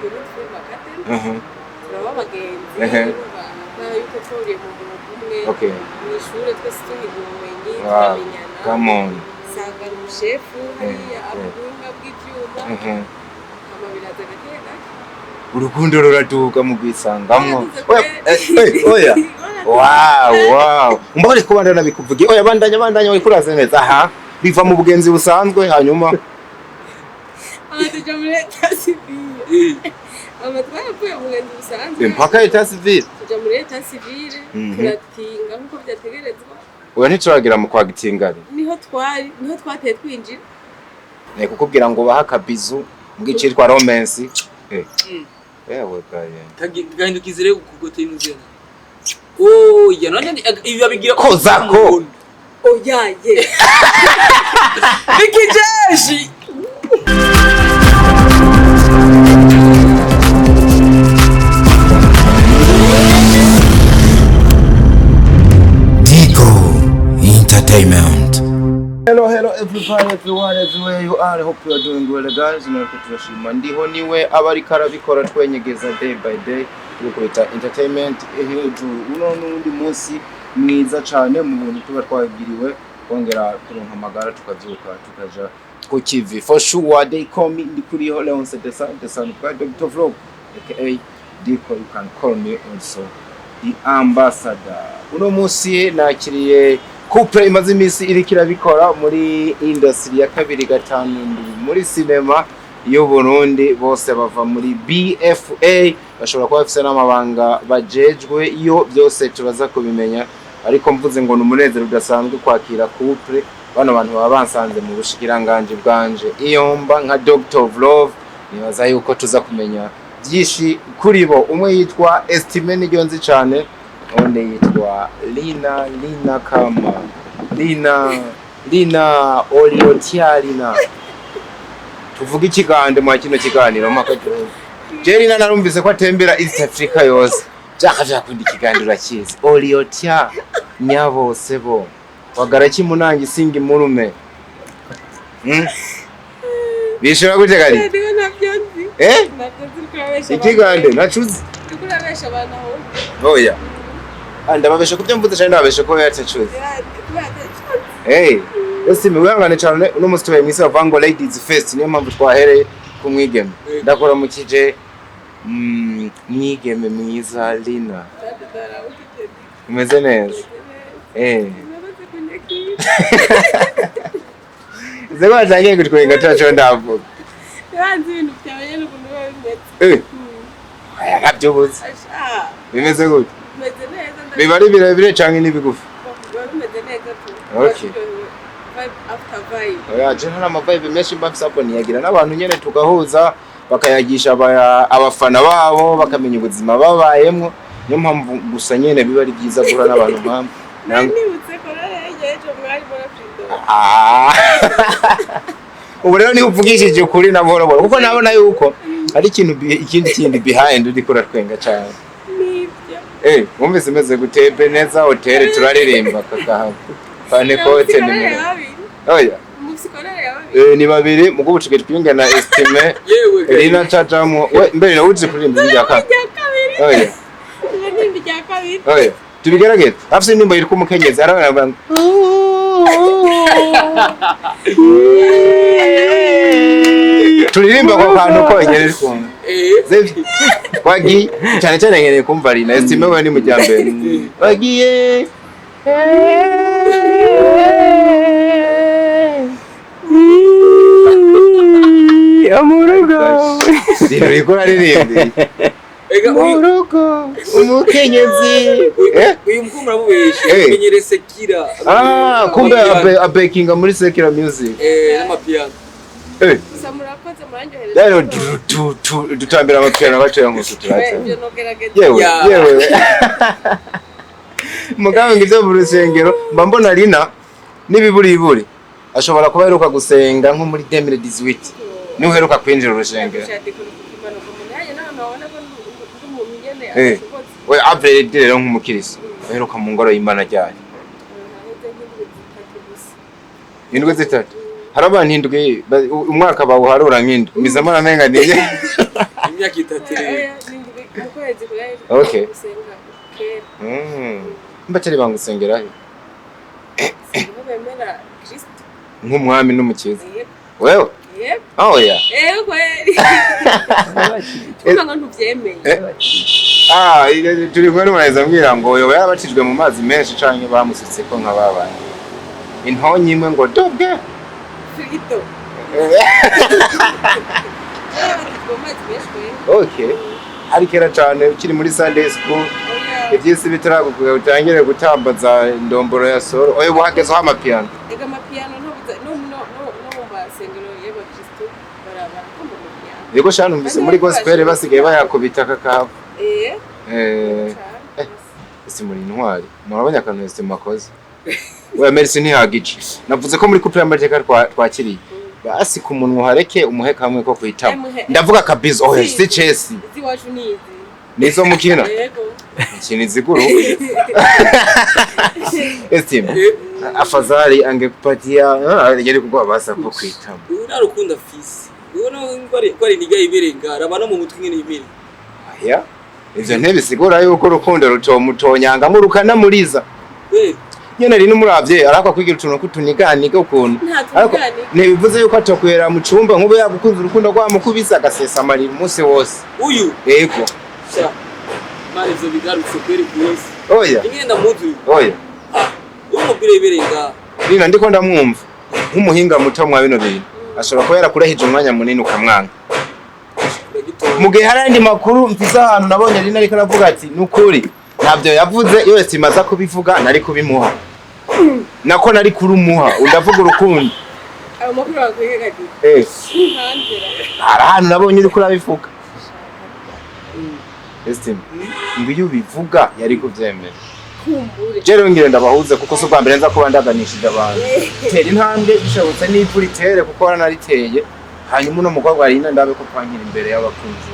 kuri twe bakate turaba bagenzi ba yuko tworiye mu umwe mu ishuri twese tuhiga ubumenyi twamenyana come on sanga umushefu hariya abunga bw'ivyuma amabiraza gateka urukundo ruraduka mu gwisangamwo oya wow mbore ko bandana bikuvugiye oya bandanya wikuraze neza aha biva mu bugenzi busanzwe hanyuma tuja muri ETAT CIVIL amatwara kuye mu bugenzi busanzwe mpaka ETAT CIVIL tuja muri ETAT CIVIL turatinga nkuko byategerezwa oya ntituragira mu kwagitingari niho twateye twinjira ne kukubwira ngo baha kabizu mbwicirwa romance ewe gaye tagahindukizire kugote imuzena oh ya nani ibi abigira kozako oya ye ikijeshi Entertainment. Hello everybody, everywhere you are. I hope you are doing well guys. Turashima ndiho niwe abari karabikora twenyegeza day by day dukoreta entertainment hejuru uno nundi munsi mwiza cyane mu buntu tuba twagiriwe kongera kuronka amagara tukavyuka tukaja ku Kivi. For sure they call me Ndikuriho Leonce the son of Dr. Vlog aka Diko, you can call me also the ambassador. Uno munsi nakiriye couple imaze imisi irikira bikora muri industry ya 2-5 muri cinema yo Burundi, bose bava muri BFA, bashobora kuba bafise n'amabanga bajejwe iyo byose tubaza kubimenya, ariko mvuze ngo numunezero udasanzwe kwakira couple bano bantu baba bansanze mu bushikiranganje bwanje iyomba nka Dr. Vlog. Nibaza yuko tuza kumenya byinshi kuri bo. Umwe yitwa Estimé niryo nzi cyane, onde yitwa Lina kama Lina Oliotialina. Tuvuga ikigande mu kino kiganiro maka je Lina narumvise ko atembera East Africa yose cyakaje kundi kigandura cyiza Oliotia nyabo sebo wagaraki munangi singi murume bishobora gute gari ikigande nacuze tukurabesha abantu aho oya ndababesha kubyo mvuze cyane ndababesha ko yatecuze Estimé wihangane cyane uno musi tubaye mwisi bavango ladies first, niyo mpamvu twahereye ku mwigeme ndakora mu kije mwigeme mwiza Lina umeze neza Zego zangiye gutwenga cyacho ndavuga yanzi ibintu byabaye n'ukuntu bimeze akabyobuze bimeze gute bimeze neza biba ari birebire cyangwa n'ibigufi bimeze neza tu okay after vibe oya je nta amavibe menshi mbafise apo niyagira n'abantu nyene tugahuza bakayagisha abafana babo bakamenya ubuzima babayemwo, niyo mpamvu gusa nyene biba ari byiza guhura n'abantu mpamvu nibutse ko ejo mwari muri Afrika ubu rero ni uvugishije kuri na boro kuko nabona yuko ari ikindi behind udikora twenga cyane nibyo wumvise imeze gutebe neza hotel turaririmba kakaha pane kote ni oya ni babiri mugo bucike twinga na Estimé Lina chachamo we mbere na uzi kurimba bijya kabiri oya ni bijya kabiri oya tubigerageze afise nimba iri kumukenyeza arabana turirimba kwa kantu ko nyere kumva wagi cyane cyane ngeneye kumva Lina Estimé we ni mujyambere wagiye amurugo dirikora ririmbe amurugo umukenyezi uyu mkumura mubeshe menyere Sekira kumbe abekinga muri Sekira music n'amapiano samurakoze muranjohereza rero dutambira amapiano baciye ngo suturatse yewe mugabe ngivyo mu rusengero mba mbona Lina nibiburi ashobora kuba heruka gusenga nko muri 2018 niwe heruka kwinjira urusengero we average rero nk'umukirisi heruka mu ngoro y'Imana ryari indwe zitatu hari abantu indwi umwaka bawuharura nk'indwi mizamana menga niye imyaka 3 rero mu kwezi kuri Okay. gusenga kera mbatari bangusengera he ngo bemera Kristo nk'umwami n'umukiza wewe yep oh yeah kweli ngo ntubyemeye turi kumwe n'umuhereza ambwira ngo yoba yarabatijwe mu mazi menshi canke bamusutse ko nk'ababana intonyi imwe ngo dobwe Kristo okay hari kera cane ukiri muri Sunday school ivyisi bitaragukuye utangire gutambaza indomboro ya soro oyo buhagezeho amapiano ega amapiano no mu masengero y'abakristo barakomba amapiano yego shano mvise muri gospel basigaye bayakubita kakava isi muri intwari murabanya akantu ese makoze we merci ntihagije navuze ko muri couple y'amateka twakiriye basi ku munwa hareke umuheka hamwe ko kwitama ndavuga kabizo oya si Chelsea ziwacu nizi nizo mukina yego ikintu ziguru Estimé afadhali angekupatia yari kugwa basa ko kwitama urarukunda fisi ubona ngwari niga iberenga rabana mu mutwe ngene imere aya ivyo ntebisigura yuko urukundo rutomutonyanga murukana muriza nyene ari numuravye arako kwigira utuntu kutuniganiga ukuntu ariko nebivuze yuko atokwera mu cumba nk'ubu yagukunze urukundo rwa mukubisa agasesa amarira umunsi wose uyu yego sha mari zo bigarutse kweri kwese oya ingenda mudu oya umubwire iberenga rina ndiko ndamwumva nk'umuhinga muto mwa bino bintu ashobora kuba yarakurehije umwanya munini ukamwanga mugihe harandi makuru mfise ahantu nabonye rina ariko aravuga ati nukuri ntabyo yavuze iyo simaza kubivuga nari kubimuha nako nari kurumuha undavuga urukundo ayo makuru bakwege gati ahantu nabonye uri kurabivuga Estimé ngo ubivuga yari kuvyemera kumbure jero ngire ndabahuze kuko so bwa mbere nza kuba ndaganishije abantu tera intambwe ishobotse n'ipfuri tere kuko waranariteye hanyuma uno mukobwa ari ndabe ko kwankira imbere y'abakunzi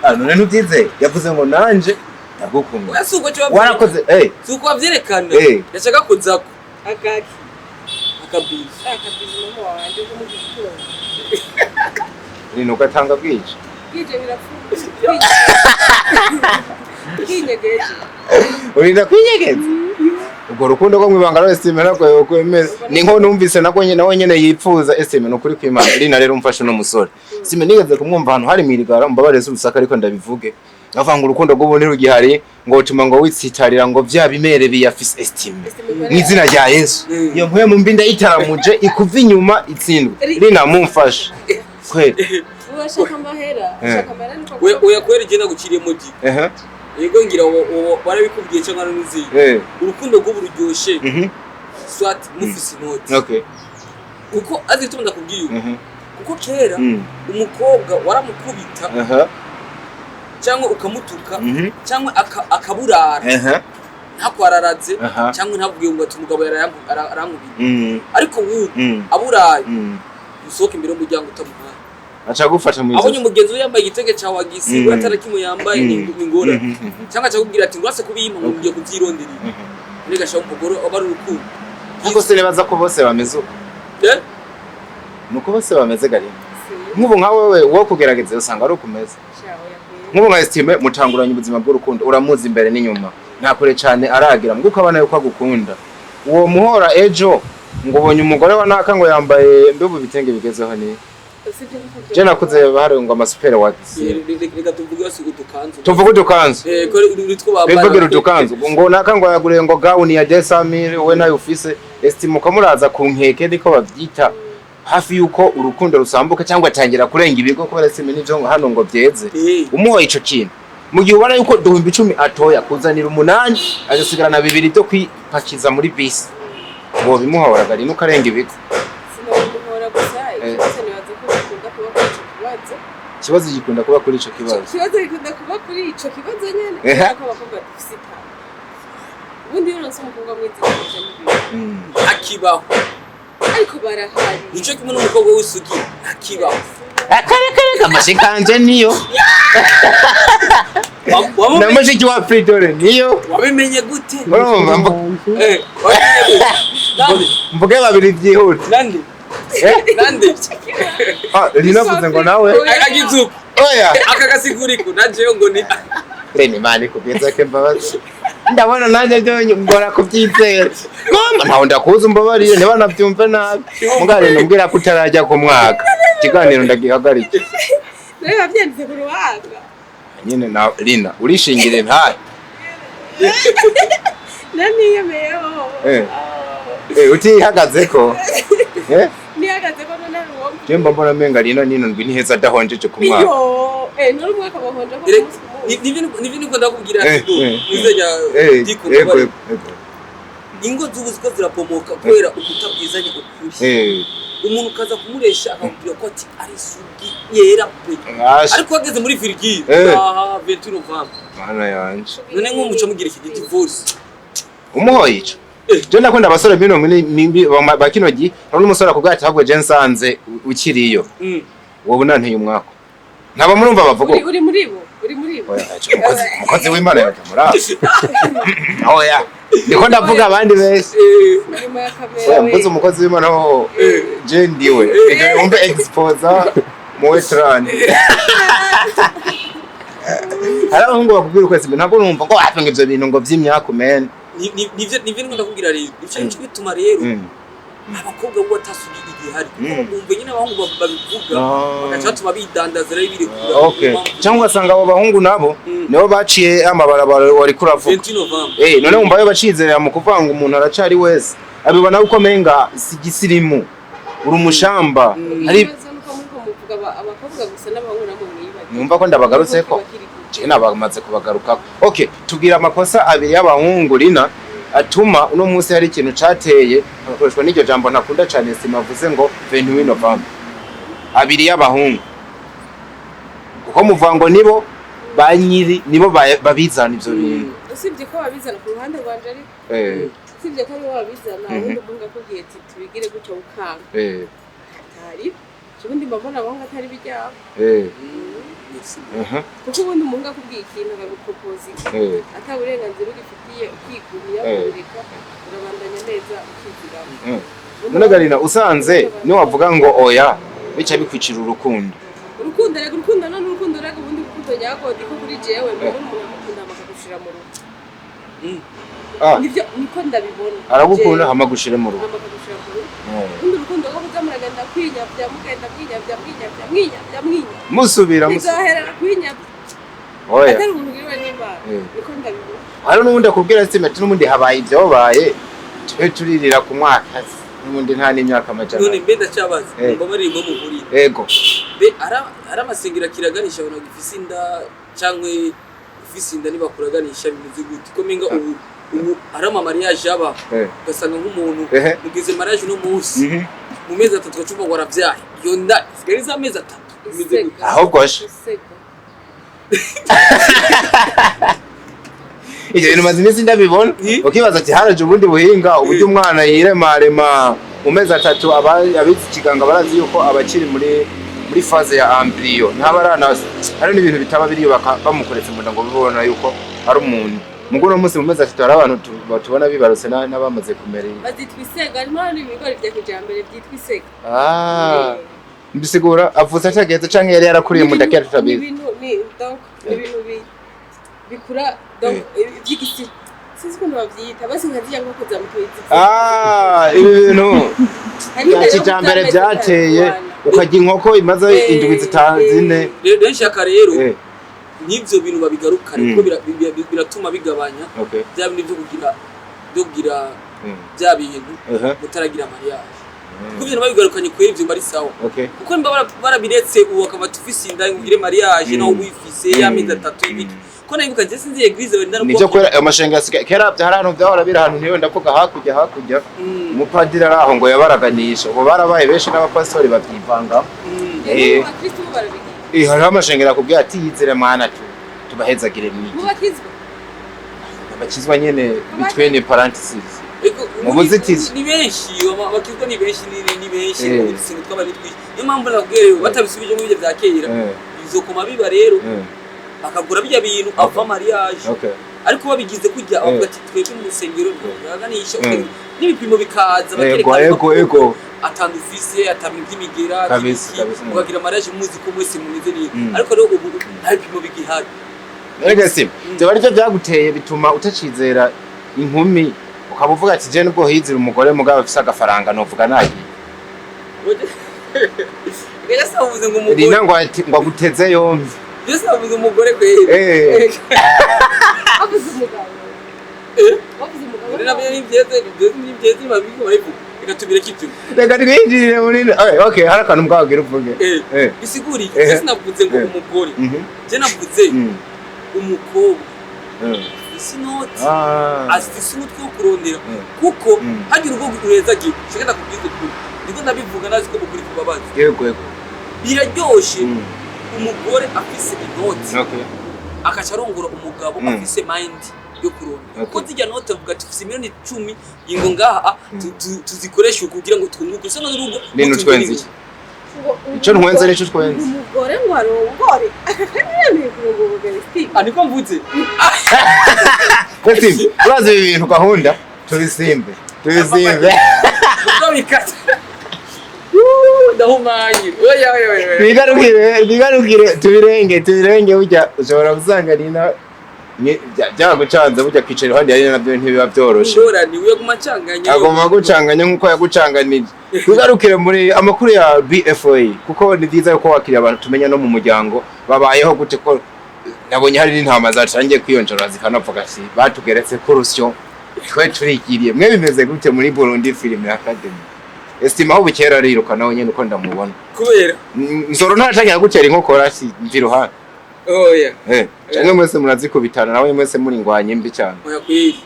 bawe none nutize yavuze ngo nanje ndagukunda wasuko cyo warakoze suko wavyerekana yashaka kuzako akaki akabizi mama wanje ko mu gitondo rino gatanga bwije birafunze kinyegeje urinda kwinyegeza ubwo rukundo ko mwibanga rero Estimé nako yokwemeza ni nko numvise nako nawe nyene yipfuza Estimé no kuri kwimana rina rero umfashe no musore Estimé nigeze kumwumva hano hari mirigara mbabareze ubusaka ariko ndabivuge avanga urukundo rwo bonero gihari ngo utuma ngo witsitarira ngo vya bimere biyafise Estimé mwizina rya Yesu iyo mpwe mu mbinda yitaramuje ikuva inyuma itsindwe rina mumfashe kweli urashaka amahera ushaka amahera niko we yakwere genda guciriye mugi yego ngira barabikubwiye cyangwa n'uzi urukundo rwo buryoshe swat mufisi note okay kuko azituma ndakubwiye kuko kera umukobwa waramukubita cyangwa ukamutuka cyangwa akaburara ntakwararaze cyangwa ntavuge ngo ati umugabo yarankubita ariko ubu aburaye usohoka imbere y'umuryango utamuhaye acha gufasha mu abonye umugenzi yambaye igitege cya wagisi utarakimo yambaye n'ingora cyangwa cyakubwira ati ngurase kubiyima ngo ngiye kubyirondera rega shaho umugore abari urukundo nko se nebaza ko bose bameze uko nuko bose bameze gari nk'ubu nka wewe wo kugerageza usanga ari ukumeze nk'ubu nka Estimé mutanguranye ubuzima bw'urukundo uramuzi imbere n'inyuma ntakore cyane aragira ngo uko abana yuko agukunda uwo muhora ejo ngo ubonye umugore wa naka ngo yambaye ndubu bitenge bigezeho ni je nakuze bahari ngo amasupera wagisi reka tuvuge basi udukanzu tuvuge udukanzu ko uritwo bambara bivuge udukanzu ngo naka ngo yagure ngo gown ya 200,000 we nayo ufise Estimé kamuraza ku nkeke niko bavyita hafi yuko urukundo rusambuka cyangwa atangira kurenga ibigo ko Estimé n'ivyo hano ngo byeze umuhoye ico kintu mu gihe ubona yuko 10,000 atoya kuzanira 8 agasigarana 2 byo kwipakiza muri bisi ngo bimuhora gari nuko arenga ibigo kibazo gikunda kuba kuri ico kibazo gikunda kuba kuri ico kibazo nyene ko bakobwa dufite ubundi yonse umukobwa mwiza akibaho ariko barahari nico kimwe n'umukobwa w'isugi akibaho akareka amashikanje niyo wamumenye wa Fridore niyo wabimenye gute urumva wabimenye gute mvuge babiri byihute nande rinavuze ngo nawe agizuko oya akagasiguriko najeyo ngo ni rene mani kubeza ke mbabazi ndabona nanje byo ngora kubyizera mama ntaho ndakuza umbabarire ntibana byumve nabi mugare numbwira ko utarajya ku mwaka kiganiro ndagihagarike reba byanditse ku ruhanga nyine na Lina urishingire ntahe nani yemeyeho utihagaze ko nihagaze ko none ruwo jemba mbona menga Lina nino ndwi niheza dahonjeje ku mwaka nuri mwaka bahonje ko nivini ko ndakubwira ati muzenya diko ingo z'ubuziko zirapomoka kwera ukutabwizanya ukuri umuntu kaza kumuresha akakubwira ko ati ari sugi yera pe ariko wageze muri Virgile aha 21 November mana yanje none nk'umuco mugira iki divorce umuhoye ico je ndakunda abasore bino mimbi bakinogi none umusore akubwira ati ahubwo je nsanze ukiriyo wowe nanteye umwaka ntaba murumva bavuga uri muri bo umukozi w'Imana yakamura oya ndiko ndavuga abandi bese mbuze umukozi w'Imana ho je ndiwe umbe exposer mu wetrani abahungu bakubwira ukwezi ntabwo numva ko watunga ivyo bintu ngo vy'imyaka men nivyo ndakubwira rero ivyo bituma rero abakobwa bo batasugi igihari kumbe nyine abahungu babivuga bagacyatuma bidandaza rero biri kura okay cyangwa sanga abo bahungu nabo nibo baciye amabarabara wari kuravuga 20 November none umva yo bacizera mu kuvanga umuntu aracari wese abibona uko menga sigisirimu uri umushamba ari abakobwa gusa n'abahungu nabo nibagiye numva ko ndabagarutse ko je nabamaze kubagaruka okay tugira amakosa abiri y'abahungu Lina atuma uno munsi hari ikintu cateye akoreshwa n'iryo jambo nakunda cyane simavuze ngo 21 November abiri y'abahungu uko muvango nibo banyiri nibo babizana ivyo bintu usibye ko babizana ku ruhande rwanje ari usibye ko ari babizana ubundi bunga kugiye ati tubigire gutyo ukanga atari ubundi mbabona abahungu atari bijyabo kuko ubundi umuntu akubwiye ikintu akagupropoza ataburenganzira ugifitiye ukigumiya kureka urabandanya neza ukizigama none Lina usanze ni wavuga ngo oya bica bikwicira urukundo none urukundo rega ubundi urukundo nyako diko kuri jewe mbona umuntu akunda bakagushira mu rugo nivyo niko ndabibona aragukunda hamagushire mu rugo undi urukundo rwo kuzamuragenda kwinyavya mugenda mwinyavya musubira muzaherera kwinyavya oya atari umuntu uriwe n'Imana niko ndabibona hari n'ubundi akubwira ati meti n'ubundi habaye ibyo baye twe turirira ku mwaka n'ubundi nta n'imyaka amajana none mbe ndacabaza ngo bari mu muri yego be ara masengera kiraganisha abantu gifise inda cyangwe gifise inda nibakuraganisha bimeze gute ko menga ubu arama mariage aba gasanga nk'umuntu mugize mariage no munsi mu mezi 3 gacupa waravyaye iyo nda sigariza amezi 3 bimeze gute ahubwo ije bintu maze iminsi ndabibona ukibaza ati haraje ubundi buhinga uburyo umwana yiremarema mu mezi 3 abizi ikiganga barazi yuko abakiri muri phase ya embryo ntabarana hari n'ibintu bitaba biri bamukoretse mu nda ngo bibona yuko ari umuntu mugono munsi mu mezi 3 hari abantu batubona bibarose n'abamaze kumera bazitwisega arimo n'ibigori bya kijambere byitwisega mbisigura avuze atageze canke yari yarakuriye mu ndakera tutabizi ibintu bikura donc by'igisi sinzi ko bavyita basi nkaziya nko kuza mutwizi ibintu kijambere byateye ukajya inkoko imaze indwi zitazine rero nshaka rero n'ivyo bintu babigarukana kuko biratuma bigabanya bya bintu byo kugira bya bintu mutaragira mariage kuko ibyo babigarukanye kwera ivyo bari sawa kuko nimba barabiretse uwo akaba tufise inda ngire mariage no wifise y'amezi 3 ibiki ko nayibuka je sinzi eglise wenda no nivyo kwera amashenga kera byarano byahora biri ahantu niyo ndavuga hakujya umupadiri araho ngo yabaraganisha ubo barabaye benshi n'abapastori bavyivanga hari amashengera kubwira ati yizere mwana tubahezagire mwiki abakizwa nyene between parentheses mu buzitizi ni benshi abakizwa ni benshi mu buzitizi twabari twi niyo mpamvu nakubwira batabisubije mu byo bya kera bizokoma biba rero bakagura bijya bintu ava mariage ariko babigize kujya avuga ati twebwe mu rusengero yaganisha n'ibipimo bikaza bakerekana ego atandufise atamye by'imigera ugagira mariage muzi ko mwese munize ni ariko rero ubu nta bipimo bigihari ega sim byo bari byo byaguteye bituma utacizera inkumi ukabuvuga ati je nubwo hizira umugore mugabo afise agafaranga novuga nayi Gaya sabuze ngo umugore Rina ngo aguteze yombi Yesu abuze umugore kweri abuze umugabo abuze umugabo Rina byo nibyeze babiko barivuga reka tubire kitu reka twinjirire muri okay harakantu mbwagira uvuge bisiguri Yesu navuze ngo umugore je navuze umukobwa sinoti asisi umutwe wo kurondera kuko hagira ubwo ureza gihe shaka kubwiza kuri niko ndabivuga nazi ko bukuri kubabaza yego biraryoshe umugore afise inoti akaca arongora umugabo afise mind yo kurondera kuko zijya note avuga ati afise miliyoni 10 ingo ngaha tuzikoresha kugira ngo twunguke so n'urugo nino twenze iki ico ntwenze nico twenze umugore ngo arongore akakanyene ngo bugaristi aniko mvuze Kati urazi ibintu gahunda tubisimbe bikata ndahumanye bigarukire tubirenge burya ushobora gusanga Rina byagucanze burya kwicira handi ari nabyo ntibiba byoroshe niwe gumacanganya agomba gucanganya nkuko yagucanganije bigarukire muri amakuru ya BFA kuko ni byiza yuko wakiriye abantu tumenya no mu muryango babayeho gute ko nabonye hari n'intama zacangiye kwiyonjora zikanapfuka ati batugeretse kurusyo twe turigiriye mwe bimeze gute muri Burundi Film Academy Estimé aho bukera riruka nawe nyene uko ndamubona kubera Nzoro ntacangiye gutera inkokora ati mviruha oya cyangwa mwese murazikubitana nawe mwese muri ngwanye mbi cyane oya kweli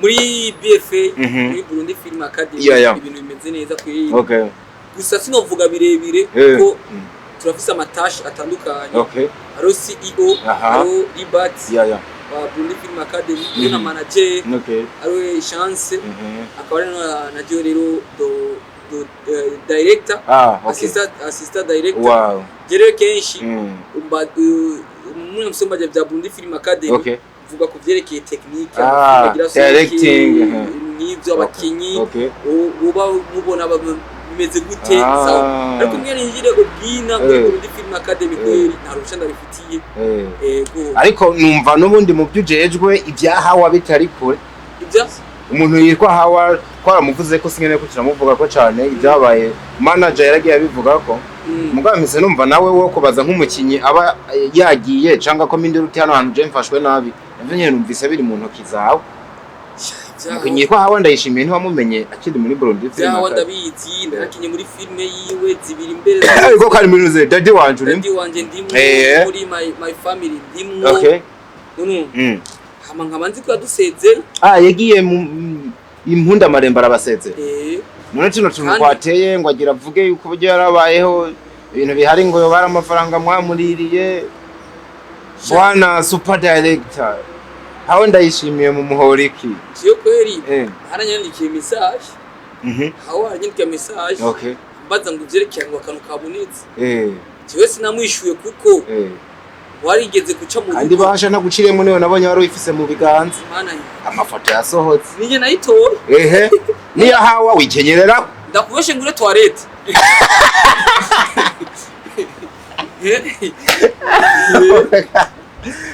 muri BFA muri Burundi Film Academy ibintu bimeze neza kweli gusa sinovuga birebire ko turafise amatashi atandukanye aro CEO aro Libat wa Burundi Film Academy na manager aro chance akaba na dio rero do director assistant director jere kenshi muri musomba bya Burundi Film Academy vuga ku vyerekeye technique directing n'ivyo abakinyi uba mubona bimeze gute sawa ariko mwene njire ubwina muri Burundi Film Academy kweri ntarusha ndabifitiye ariko numva nubundi mu byujejwe ibyahawa bitari kure ibya umuntu yitwa hawa twaramuvuze ko singene ko turamuvuga ko cyane ibyabaye manager yaragiye abivuga ko mugamise numva nawe wo kubaza nk'umukinyi aba yagiye canga ko mindero uti hano hantu je mfashwe nabi navyo nyene numvise biri mu ntoki zawe Kunyi ko hawa ndayishimiye ntiwamumenye akiri muri Burundi Film Academy. Ndabizi ndakinye muri filme yiwe zibiri imbere. Ariko kari muri ze daddy wanje ndimo muri my family ndimo. Hama nkabanzi ko yaduseze. Yagiye impunda maremba arabaseze. None kino tuntu kwateye ngo agira avuge yuko buryo yarabayeho ibintu bihari ngo yobara amafaranga mwamuririye. Bwana super director. Hawa ndayishimiye mu muhoriki. Siyo kweli. Haranyandikiye message. Hawa haranyandikiye message. Mbaza ngo vyerekeye ngo akantu kabonetse. Jewe sinamwishuye kuko warigeze guca mu andi basha naguciremo niwe nabonye wari wifise mu biganza. Amafoto yasohotse. Nije nayitora. Niya hawa wikenyerera. Ndakubeshe ngure toilette.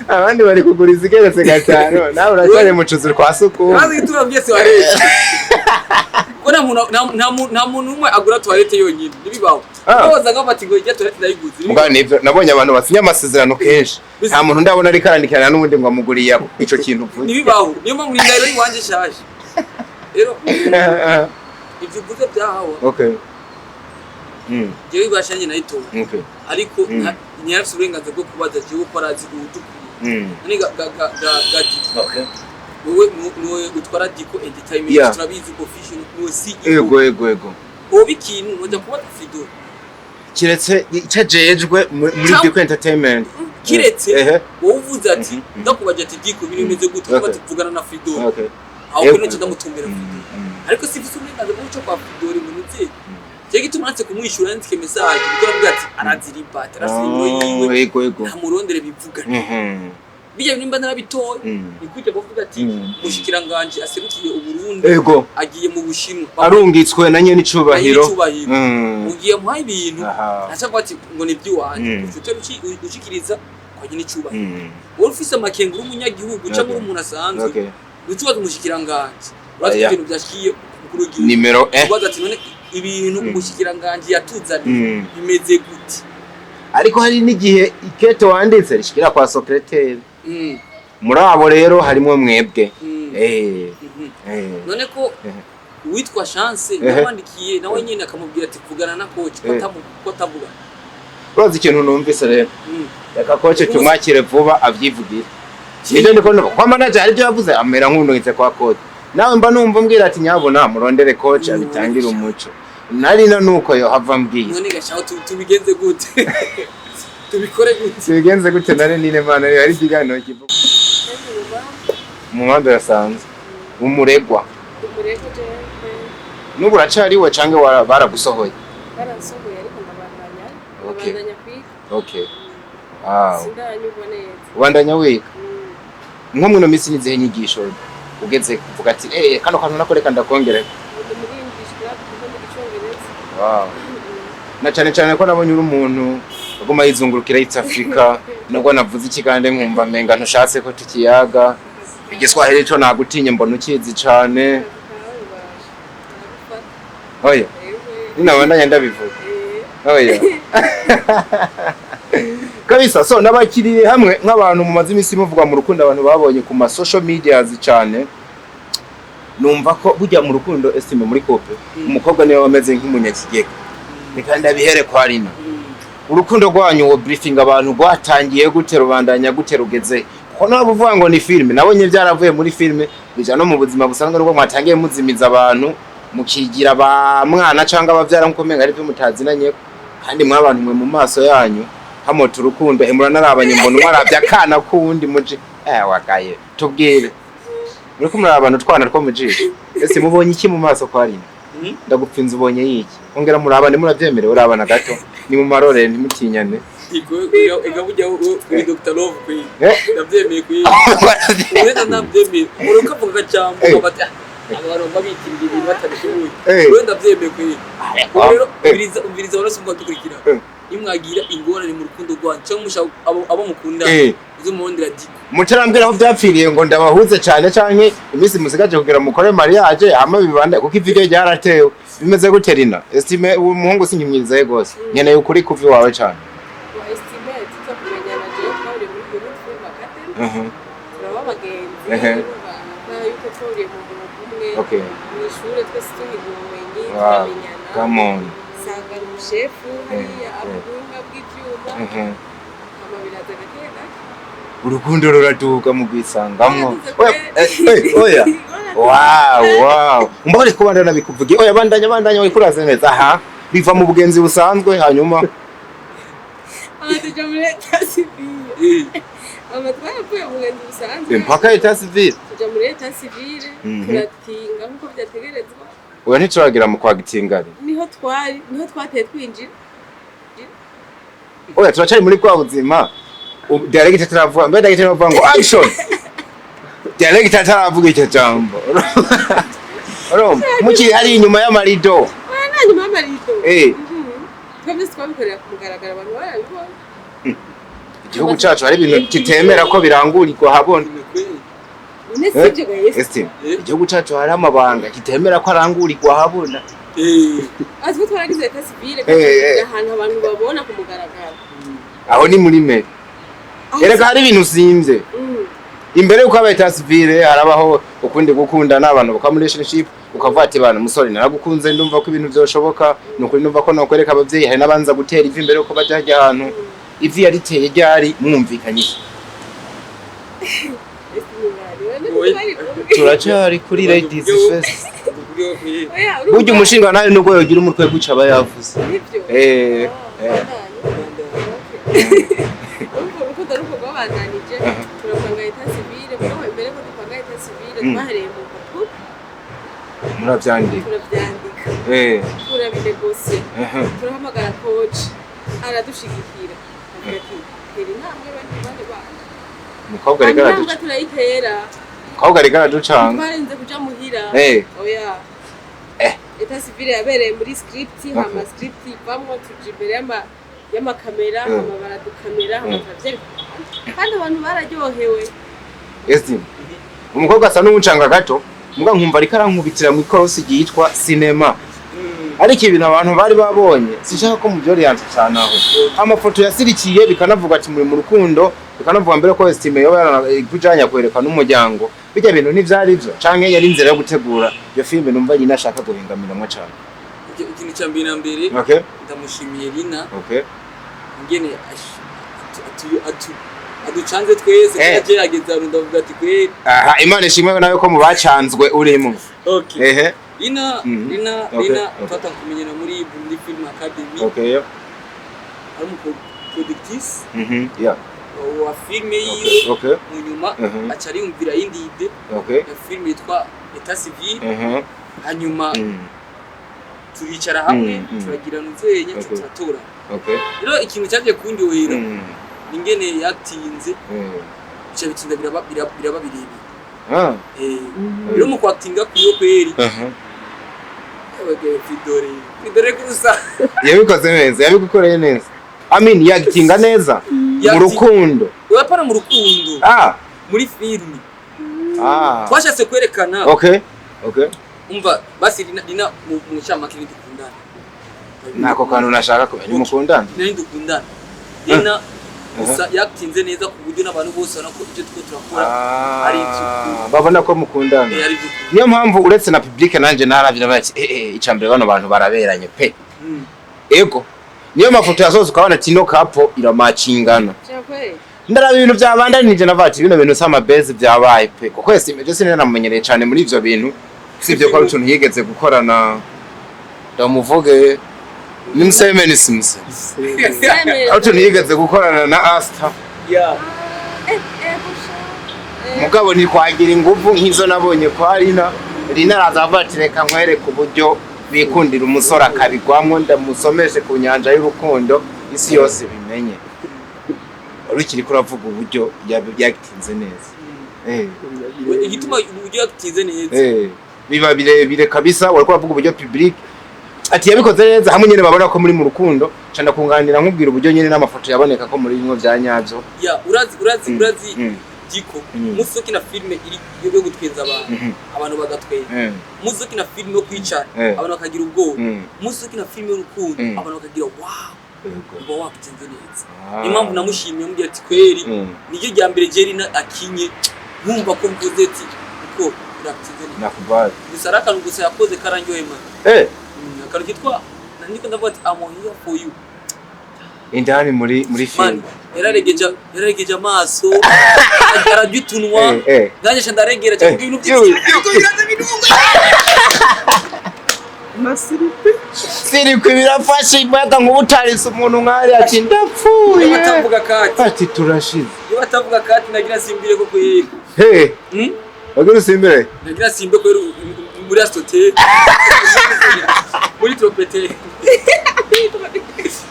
Abandi bari kugura izigeretse gatano nawe uracyari mu cuzu kwa suku nazi tuba byese wareze ko nta muntu umwe agura toilette yonyine nibibaho baza ngafata ngo ijya toilette ndayiguze ngana nivyo nabonye abantu basinya amasezerano kenshi nta muntu ndabona ari karandikana n'ubundi ngo amuguriye ico kintu vuze nibibaho niyo mpamvu ndayiro wanje shaje rero ivyo guze byahawa jewe bashanye nayito ariko nyarafise uburenganzira bwo kubaza jewe ko arazi udukuri nani gadi wowe utwara diko entertainment turabizi official no CEO ego obi kintu ngoja kubaza fido kiretse cyajejwe muri diko entertainment kiretse wowe uvuze ati ndakubaje ati diko biri bimeze gute kuba tuvugana na fido aho kino ndamutumbira fido ariko sifise uburenganzira bwo cyo kwa fido uri mu nzego Jegi tumanze kumwishura ndike message bikora bwa ati araziripa tarasimo yiwe ego ntamurondere bivuga bijya nimba narabitoye ikujya bavuga ati mushikiranganje aserukiye uburundi agiye mu Bushinwa arungitswe na nyene icubahiro ugiye muhaye ibintu acavuga ati ngo ni by'iwanje ufite ushikiriza kwa nyene icubahiro wowe ufise amakenguru umunyagihugu cyangwa umuntu asanzwe utubaza umushikiranganje uratse ibintu byashikiye kuri nimero ubaza ati none ibintu umushikiranganje yatuzaniye bimeze gute ariko hari n'igihe ikete wanditse rishikira kwa secrétaire muri abo rero harimo mwebwe none ko witwa chance yabandikiye nawe nyine akamubwira ati kuvugana na coach ko tavuga roza ikintu numvise rero reka coach tumwakire vuba avyivugira ninde ndiko no kwa manager ari byo yavuze amera nk'undungitse kwa coach nawe mba numva mbwira ati nyabona murondere coach abitangira umuco narina nuko yo hava mbwiye none gashaho tubigenze gute tubigenze gute nare nine mana ari gigano kivuga mu manda yasanze umuregwa nubu racari we cange baragusohoye barasohoye ariko ndabandanya okay sindanyugo neza ubandanya wiga nko muno misi nizihe nyigisho ugeze kuvuga ati kano kantu nakoreka ndakongera na cyane ko nabonye uri umuntu agoma yizungurukira East Africa nubwo navuze ikigande nkumva menga ntushatse ko tukiyaga igiswahili cyo nagutinye mbona ukizi cyane oya ninabandanya ndabivuga oya kabisa so nabakiriye hamwe nk'abantu mu mazimisi muvuga mu rukundo abantu babonye ku ma social medias cyane numva ko bujya mu rukundo Estimé muri couple umukobwa niwe wameze nk'umunyakigega nikanda bihere kwa rina urukundo rwanyu wo briefing abantu rwatangiye gute rubandanya gute rugeze ko nabuvuga ngo ni filme nabonye byaravuye muri filme bija no mu buzima busanzwe rwo mwatangiye muzimiza abantu mukigira ba mwana cyangwa abavyara nko menga ari byo mutazinanye kandi mwabantu mwe mu maso yanyu hamota urukundo hemura narabanye mbona mwarabya kana kundi muje wagaye tubwire muri kumwe abantu twana two mujije ese mubonye iki mu maso kwa rina ndagupfinza ubonye yiki ongera murabane murabyemere urabana gato ni mu marore ntimutinyane ega bujya kuri Dr. Love kwi ndabyemeye kwi urenda ndabyemeye uruka vuga cyambo bati abantu babitira ibintu batabishoboye urenda ndabyemeye kwi rero ubiriza barasumva dukurikira imwagira ingorane mu rukundo rwanyu cyangwa mushaka abo mukunda uzo muhondera diko mutarambwira aho byapfiriye ngo ndabahuze cyane canke imisi musigaje kugira mukore mariage ama bibanda kuko ivide ryaratewe bimeze guterina Estimé umuhungu sinkimwizaye gose nyene ukuri kuvi wawe cyane Estimé tuzakumenyana je twari muri groupe bakate turaba bagenzi yuko twari mu groupe umwe mu ishure twese tuhigomenye twamenyana come on sanga umushefu hariya abunga bw'ivyuma amabiraza gateka urukundo ruraduka mu gwisangamwo oya wow mbore ko bandana bikuvugiye oya bandanya wikuraze neza aha biva mu bugenzi busanzwe hanyuma tuja muri ETAT CIVIL amatwara kuye mu bugenzi busanzwe mpaka ETAT CIVIL tuja muri ETAT CIVIL turatinga nkuko byategerezwa oya ntituragira mu kwagitingari niho twateye twinjira oya turacari muri kwa buzima director taravuga mbere director aravuga ngo action director taravuga icyo jambo muki ari inyuma y'amarido wana nyuma y'amarido twebwe twabikorera ku mugaragaro abantu barabibona igihugu cyacu hari ibintu kitemera ko birangurirwa habona Estimé igihugu cyacu hari amabanga kitemera ko arangurirwa habona azwi twaragize ETAT CIVIL kandi ahantu abantu babona ku mugaragaro aho ni muri meri erega hari ibintu usimvye imbere yuko aba ETAT CIVIL harabaho ukundi gukunda n'abantu baka muri relationship ukavuga ati bana musore naragukunze ndumva ko ibintu byoshoboka nukuri ndumva ko nokwereka abavyeyi hari nabanza gutera ivi imbere yuko bajya ahantu ivi yariteye ryari mwumvikanye turacari kuri ladies first burya umushinga nawe nubwo yogira umutwe guca aba yavuze urukundo ruko rwabandanije turapanga ETAT CIVIL kuko mbere ko dupanga ETAT CIVIL twahereye mu mpapuro murabyandika turabinegosiye turahamagara coach aradushigikira agira ati tera intambwe bandi bana umukobwa ariko araduca turayitera umukobwa ariko araducanga twarinze kuja muhira oya ETAT CIVIL yabereye muri script hama script ivamwo tuje imbere y'amakamera hama baradukamera hama turavyereka kandi abantu bararyohewe Estimé umukobwa asa n'umucanga gato muga nkumva ariko arankubitira mu ikorosi yitwa cinema ariko ibintu abantu bari babonye sishaka ko mu byoriyanse cyane aho amafoto yasirikiye bikanavuga ati muri mu rukundo bikanavuga mbere ko Estimé yo kujanya kwerekana n'umuryango bijya bintu n'ivyari byo canke yari inzira yo gutegura iyo filme numva nyine ashaka guhingamiramo cyane ikintu cyambere na mbere ndamushimiye Lina ngene aducanze twese kagerageza ndavuga ati kwe Imana ishimwe nawe ko mu bacanzwe urimo Lina twata kumenyera muri Film Academy ari mu productrice wa filme yiwe mu nyuma acari yumvira yindi ide ya filme yitwa ETAT CIVIL hanyuma turicara hamwe turagira nuzenya tutatora rero ikintu cyaje kundyohera ingene yatinze bica bitsinda biraba birebire rero mu kwatinga kuyo kweri Fidore kurusa yabikoze neza yabigukoreye neza yagitinga neza mu rukundo urapara mu rukundo muri filme twashatse kwerekana umva basi Lina mu cyamake ndikundana nako kantu nashaka ko ni mukundana ndikundana Lina gusa yatinze neza ku buryo n'abantu bose bana ko ibyo turakora ari babona ko mukundana niyo mpamvu uretse na public nanje naravira bati icambere bano bantu baraberanye pe ego niyo mafoto yasoze ukabona tino kapo iramacingana ndaraba ibintu byabandanije navati bino bintu sama base byabaye pe kuko Estimé je sinena namenyereye cyane muri ivyo bintu sivyo ko utuntu yigeze gukorana ndamuvuge nimsemeni simse utuntu yigeze gukorana na Asta mugabo ni kwagira ingufu nk'izo nabonye kwa Lina arazabatireka nkwereka uburyo bikundira umusora akabigwamwo ndamusomeshe ku nyanja y'urukundo isi yose bimenye urukiri kuravuga uburyo yagitinze neza igituma uburyo yagitinze neza biba birebire kabisa wariko bavuga uburyo public ati yabikoze neza hamwe nyene babona ko muri mu rukundo canda kunganira nkubwira uburyo nyene n'amafoto yaboneka ko muri bimwe bya nyabyo urazi diko musoki na filme iri yo gutwenza abantu bagatwenza musoki na filme yo kwicara abantu bakagira ubwoba musoki na filme y'urukundo abantu bakagira wow uba wakitinze neza impamvu namushimiye mbye ati kweri nijye rya mbere Jerina akinye nkumva ko mvuze ati uko urakitinze neza nakubali gusaraka gusa yakoze karangyohe man akaru kitwa nandiko ndavuga ati I'm here for you indani muri film yararegeje amaso arajutunwa nganje ndaregera cyangwa ibintu byinshi masiripe siripe birafashe imbaga nk'ubutarise umuntu nkari ati ndapfuye batavuga kati ati turashize batavuga kati nagira simbire ko kweri wagira simbire nagira simbe ko muri astote muri tropete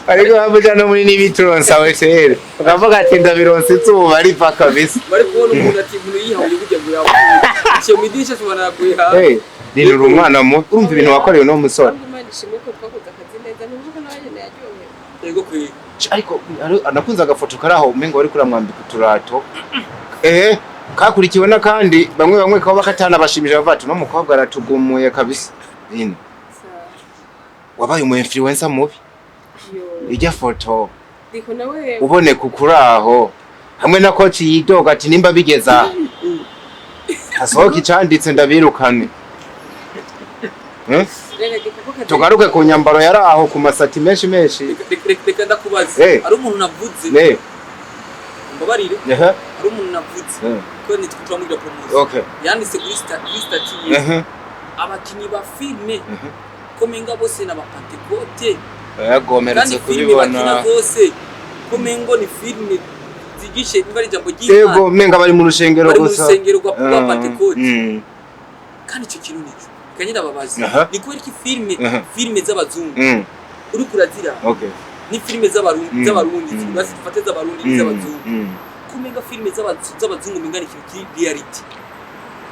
ariko bavuga no muri nibitronsa wetere ukavuga ati ndabironse itsuba ari pa kabisa bari kubona umuntu ati umuntu yihawe kujya guya cyo midisha tubana kuyiha ni umwana mu urumva ibintu wakorewe no musore yego kwi ariko anakunza agafoto karaho umengo wari kuramwambika uturato kakurikiwe nakandi bamwe kaba bakatana bashimije bavatu no mukobwa aratugumuye kabisa nini wabaye umu influencer mubi ijya foto diko nawe ubone kukuraho hamwe na coach yidoga ati nimba bigeza hasohoka icanditse ndabirukane tugaruke ku nyambaro yari aho ku masati menshi reka ndakubaza ari umuntu navuze mbabarire ari umuntu navuze ko nitwa muri promotion yanditse kuri stati abakinyi ba filme komenga bose na bapantekote yagomeretse kubibona bose komengo ni filme zigishe bari jambo ry'Imana yego menga bari mu rushengero gusa mu rushengero rwa pantekote kandi icyo kintu nico kanyira babaza ni kubera ki filme z'abazungu uri kurazira ni filme z'abarundi z'abarundi zifate z'abarundi z'abazungu kumenga filime z'abazungu mengana ikintu reality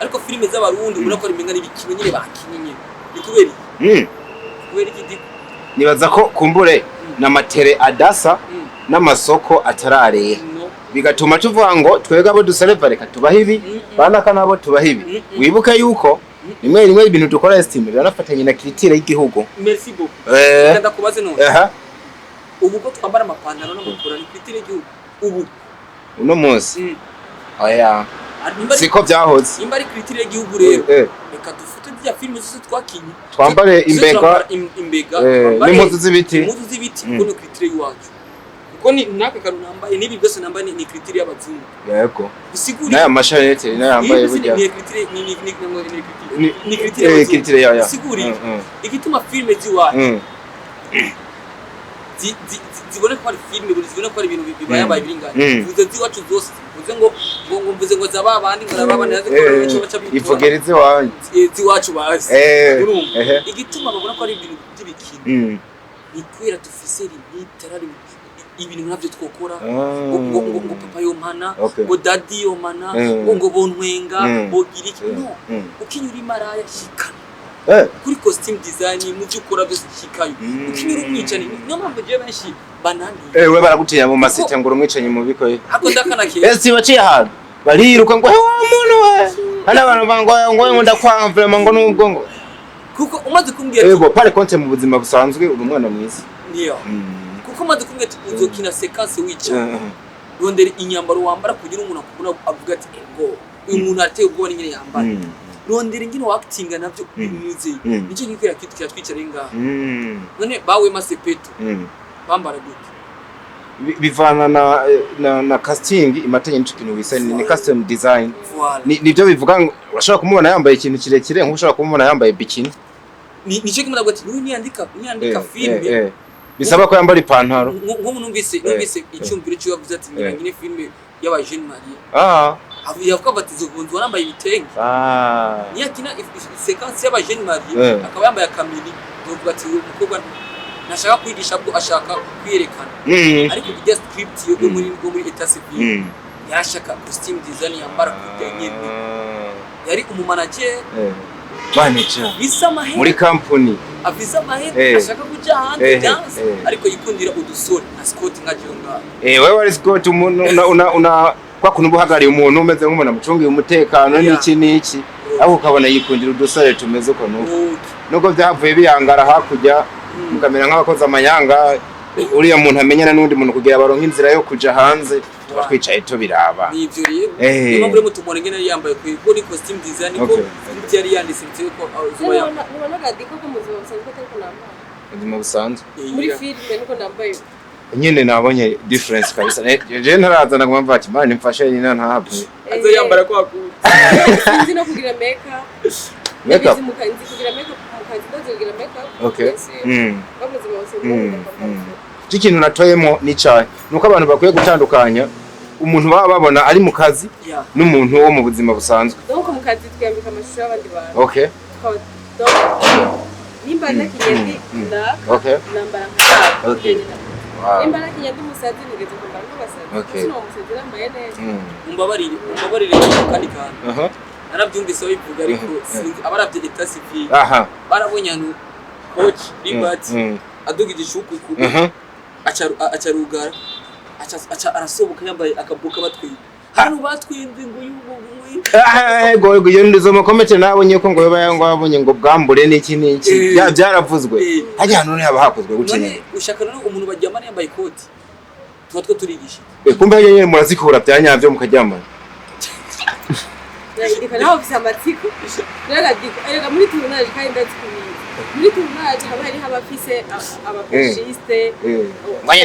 ariko filime z'abarundi ubona ko ari mengana ibikino nyine bakinye ni kubera iki nibaza ko kumbure na matere adasa n'amasoko atararera bigatuma tuvuga ngo twega abo dusereva reka tubaho ibi banaka nabo tubaho ibi wibuke yuko rimwe ibintu dukora Estimé biranafatanye na critère y'igihugu. Merci beaucoup. Ndakubaze none. Ubu ko twambara amapantaro n'amakora ni critère y'igihugu. Ubu uno munsi oya siko byahoze imba ari critère y'igihugu rero reka dufute bya filime zose twakinye twambare imbega n'impuzu z'ibiti kuko ni critère y'iwacu kuko ni naka karu nambaye nibi byose nambaye ni critère y'abazungu yego usiguri n'aya mashanete n'ayambaye burya ni critère ya usiguri igituma filime z'iwacu zibone ko ari filime buri zibone ko ari ibintu bibaye biringanye vuze ziwacu zose mvuze ngo zaba abandi ngo abana yaze ko icyo baca bitwa ivugereze wanje ziwacu bazi igituma babona ko ari ibintu by'ibikino ni kwera tufise ritarari ibintu navyo twokora ngo papa yompana ngo daddy yompana ngo bontwenga bogira iki no ukinyura imaraya shikana kuri costume design mu byukora byose shikayo ukinyura umwicane no mpamvu je benshi banani we baragutinya mu masite ngo umwicanye mu bikoye ako ndakanake ese baciye ahantu bariruka ngo wa muntu we hana abantu bango ndakwamvira ngo nubwo ngo kuko umaze kumbwira yego pare konte mu buzima busanzwe uri umwana mwiza niyo kuko umaze kumbwira uzokina sequence wica rondera inyambaro wambara kugira umuntu akubona avuga ati ngo uyu muntu ateye ubwo nyine yambara rondera ingino actinga navyo bimuze nico ngikwira kitu cyatwicare ngaha none bawe masepeto bambara gute bivana na casting imatanye n'ico kintu wisa ni custom design nibyo bivuga ngo urashobora kumubona yambaye ikintu kirekire nk'ushobora kumubona yambaye bikini nico kimwe nagwati niyandika filme bisaba ko yambara ipantaro nk'umuntu numvise icyumviro cyo yavuze ati nyine filme y'aba Jeune Marie yavuga bati zubunzwa nambaye ibitenge niyakina sequence y'aba Jeune Marie akaba yambaye akamini uvuga ati umukobwa nashaka kwigisha bwo ashaka kwiyerekana ariko ijya script yo muri ETAT CIVIL yashaka costume design yambara kutenye yari umumanager manager bisamahe muri company afisa mahe ashaka kuja hanze dance ariko yikundira udusore na Scott nka jonga wewe wari Scott umuntu una kwa kuntu buhagariye umuntu umeze nk'umuntu amucungiye umutekano n'iki aho ukabona yikundira udusore tumeze uko nuko byavuye biyangara hakujya mukamera nk'abakoze amanyanga uriya muntu amenyana n'undi muntu kugira baronka inzira yo kuja hanze twicaye to biraba nivyo rero niba muri mutumore ngene yambaye ko ni costume design ko yari yanditse ko zuba nubona gadiko ko muzima busanzwe atari namba muzima busanzwe muri filme niko nambaye nyine nabonye difference kabisa je ntaraza nagomba ati man mfashe nyina ntabwo azo yambara ko akuze sinzi no kugira makeup mukanzi kugira makeup mukanzi ndazogira makeup okay bamuzima busanzwe ikintu natoyemo ni cyane nuko abantu bakwiye gutandukanya umuntu baba babona ari mu kazi n'umuntu wo mu buzima busanzwe donc mu kazi twambika amashusho y'abandi bantu okay nimba nakinyandi nambara okay nimba nakinyandi musazi nigeze kumbara n'abasazi sino musazi nambaye neza umbabarire kandi kandi narabyumvise bivuga ariko abaravye ETAT CIVIL barabonye hano coach Libat aduga igishuku acarugara arasoboka yambaye akabuka batwiye hano batwinze ngo yego ndizo mukomete nabonye ko ngo babonye ngo bwambure n'iki byaravuzwe hajya hano haba hakozwe gucenye ushaka no umuntu bajyamana yambaye ikoti tuba turigisha kumbe yeye murazikura byanyavyo mukajyamana ndika naho ofisa matiko erega muri tunaje kandi ndazikubiye muri tunaje haba hari abafise abapeshiste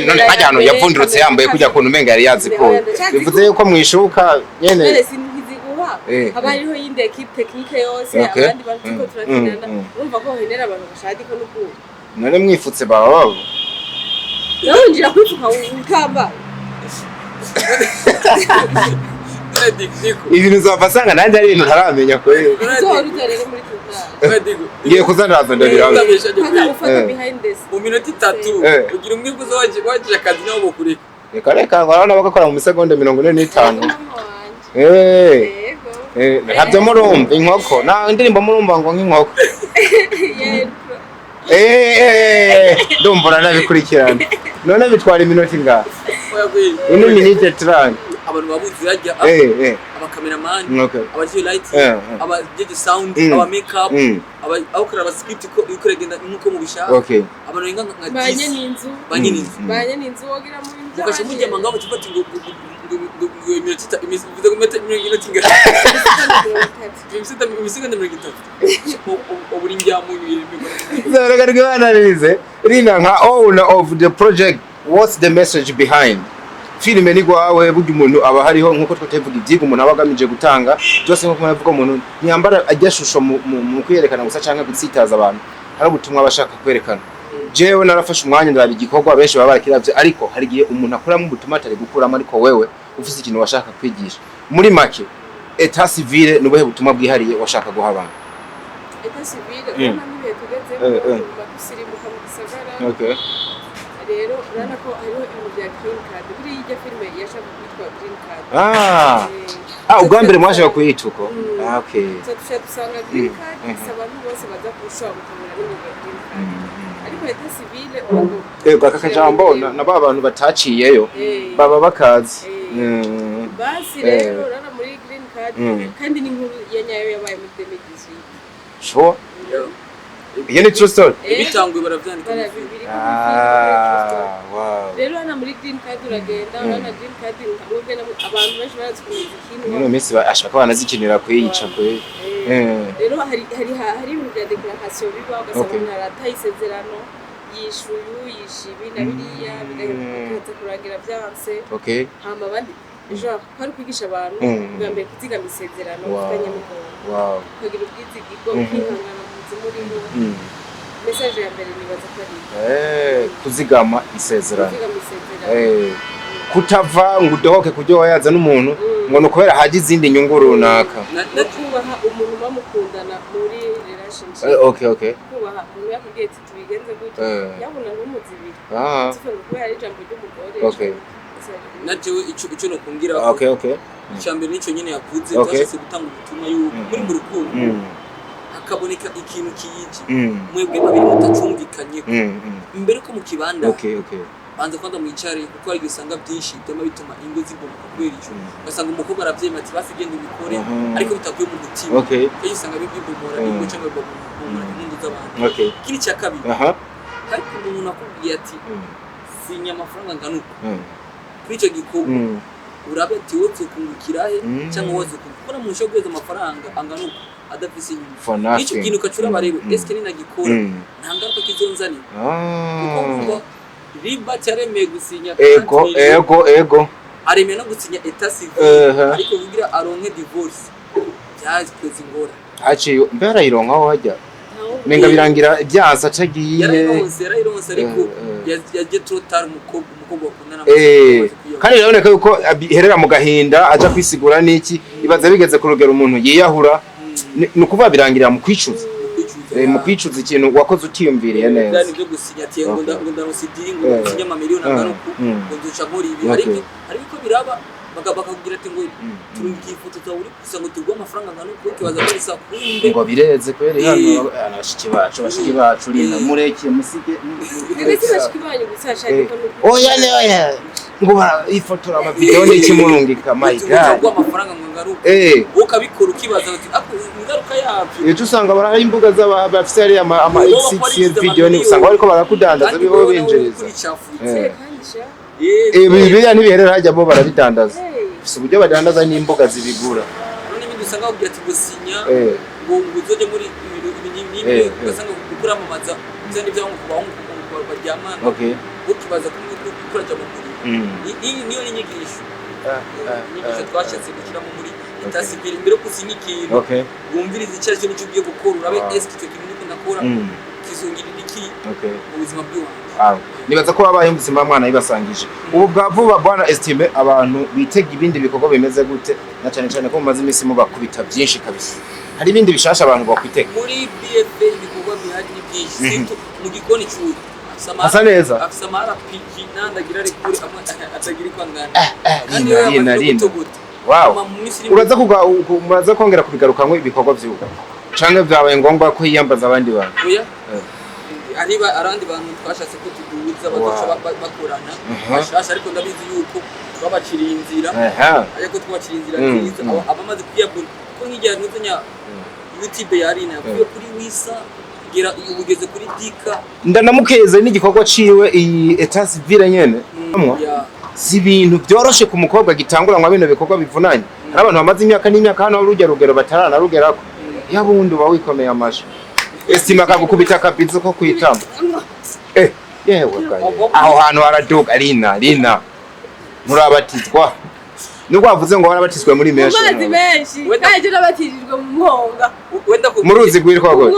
none hajya hano yavundurutse yambaye kujya kuntu menga yari yaziko bivuze yuko mwishuka nyene sinziguha haba hariho yinde equipe technique yose abandi bariko turakinana urumva ko henera abantu bashadi ko nuko none mwifutse babo yonjira kwifuka ukamba ibintu uzabasanga nanjye ari ibintu ntaramenya ko rero muri tunaje ngiye kuzanaza ndabiraza ufata behind this mu minota 3 ugira umwe kuzo waje akazi nawo bokure reka ngorana bagakora mu misegonda 45 ntabyo murumva inkoko na indirimbo murumva ngo nk'inkoko ndumva nabikurikirana none bitwara iminota ingahe ino minute 30 abantu babuzi yajya abakameramani abagiye light abagiye sound aba make up abakora aba script ko ikoragenda nkuko mubishaka abantu inga nka banye n'inzu wogira mu bintu ukasha mujya mangabo tufati ngo iminota bivuze ko iminota ingahe imisegonda 30 oburi njyamu zaragarwa banarize rina nka owner of the project, what's the message behind filime ni gwawe burya umuntu aba hariho nkuko twatevuga ibyiga umuntu abagamije gutanga byose nko kuvuga umuntu ntiyambara ajyashusho mu kwerekana gusa canke gutsitaza abantu hari ubutumwa bashaka kwerekana. Jewe narafashe umwanya ndabi gikorwa benshi baba barakiravye ariko hari gihe umuntu akuramo ubutumwa atari gukuramo ariko wewe ufise ikintu washaka kwigisha. Muri make ETAT CIVIL nubuhe butumwa bwihariye washaka guha abantu? ETAT CIVIL urana nibihe tugeze basirimuka mu gisagara. Rero urana ko hariho ibintu bya green card kuri iyi filime yashaka kwitwa green card. Ubwa mbere mwaje kuyituko. Tusanga green card abantu bose baza kushobora gukomera n'ibyo green card. Ariko ETAT CIVIL aka jambo na ba bantu bataciyeyo baba bakazi. Basi rero urana muri green card kandi ni nkuru yanyayo yabaye muri 2018. Sure. Iyo ni true story. Ibitangwe baravyandika. Wow. Rero ana muri green card uragenda urana green card nkamwe abantu benshi barazikomeza ikintu. None mesi ashaka banazikinira kuyica kwe. Rero hari ibintu bya declaration biba ugasanga aratayisezerano yishuyu yishibi na biriya bigahereza kurangira byanse. Hama bandi kwari kwigisha abantu bwambere kuzigama isezerano kufanya mukoro. Kugira ubwizigirwa kwihangana muri message ya mbere nibaza ko ari kuzigama isezerano. Kutava ngo udohoke kujyo wayaza n'umuntu ngo nokubera haje izindi nyungu runaka. Kubaha umuntu bamukundana muri relationship. Kubaha umuntu yakubwiye ati tubigenze gutyo yabona n'umuzibiri. Tuvuga kubera ari jambo ry'umugore. Najewe ico no kungira icyambere nico nyene yakuze twashase gutanga ubutumwa yuko muri mu rukundo hakaboneka ikintu kiyiji mwebwe babiri mutacumvikanye imbere ko mu kibanda banza kwanda mu icari kuko ari gisanga byinshi bituma ingo zibomoka kubera ico basanga umukobwa aravyema ati basigende bikore ariko bitakuye mu mutima cyo usanga bibomora ingo cyangwa bibomora ingo z'abantu kiri cya kabiri ariko umuntu akubwiye ati sinya amafaranga nganuko kuri icyo gikorwa urabe ati wotse kungukirahe cyangwa woze gukora mu nsho gweza amafaranga anganuko adafise inyuma icyo kintu kacura barebe eske ni nagikora nta ngaruka kizonzanira kuko riba cyaremeye gusinya ego aremeye no gusinya ETAT CIVIL ariko kugira aronke divorce byazikoze ingora haciye mbera ironka wajya menga birangira byaza cagiye yararonse ariko yaje total umukobwa wakundana kandi biraboneka yuko herera mu gahinda aja kwisigura niki ibaza bigeze ku rugero umuntu yiyahura nukuva birangirira mu kwicuza mu kwicuza ikintu wakoze utiyumviriye neza kandi byo gusinya ati ngo ndarosidiri ngo gusinya amamiliyoni angaruko ngo nduca muri ibi ariko biraba bakakubwira ati ngo turungiye ifoto zawe gusa ngo tugwe amafaranga nganuko kibaza ko isa kumbe ngo bireze kwere hano bashiki bacu rina mureke musige bashiki banyu gusasha ariko oya ngo ifotora ama video n'iki murungika my god tugwe amafaranga ngaruko ukabikora ukibaza ati ingaruka yavyo ejo usanga baraha imbuga z'abafise ari ama X6 video ni usanga bariko barakudandaza bibo binjiriza bibiliya ntibiherera hajya bo barabidandaza gusa uburyo badandaza n'imboga zibigura none ibindi usanga bakubwira ati gusinya ngo uzoje muri ibintu ugasanga gukura amamaza byandi byaho ngo baryamana ukibaza gukora cyangwa muri niyo n'inyigisho inyigisho twashatse gushyiramo muri ETAT CIVIL mbere yo gusinya ikintu wumviriza icyo aricyo n'icyo ugiye gukora urabe eske icyo kintu niko nakora kizongirira iki mu buzima bw'iwawe. Nibaza ko babaye ubuzima mwana yibasangije ubu bwa vuba bwana Estimé abantu bitega ibindi bikorwa bimeze gute na cyane ko mumaze imisi mu bakubita byinshi kabisa hari ibindi bishasha abantu bakwitega muri BFA ibikorwa bihari byinshi mu gikoni cy'ubu asa neza afisa mara piki nandagira ari kuri atagira kwangana Rina wow uraza kongera kubigarukamwe ibikorwa by'uko canke byabaye ngombwa ko yiyambaza abandi bantu oya ariba arandi bantu twashatse ko tuduza bazoca bakorana bashasha ariko ndabizi yuko babacira inzira ariko twabacira inzira nziza abamaze kwiyabura ko nk'igihe nuzanya YouTube yarina yakuye kuri wisa gera ubugeze kuri dika ndanamukeze n'igikorwa ciwe iyi ETAT CIVIL nyene si ibintu byoroshe ku mukobwa gitanguranywa bino bikorwa bivunanye hari abantu bamaze imyaka n'imyaka hano rugero batarana rugerako yabundi ba wikomeye amasha Estimé akagukubita akabizo ko kwitamba yewe aho hantu haraduka Rina murabatizwa nubwo wavuze ngo warabatizwe muri mesho amazi menshi kaje nabatijwe mu mwonga wenda mu ruzi gwirwa go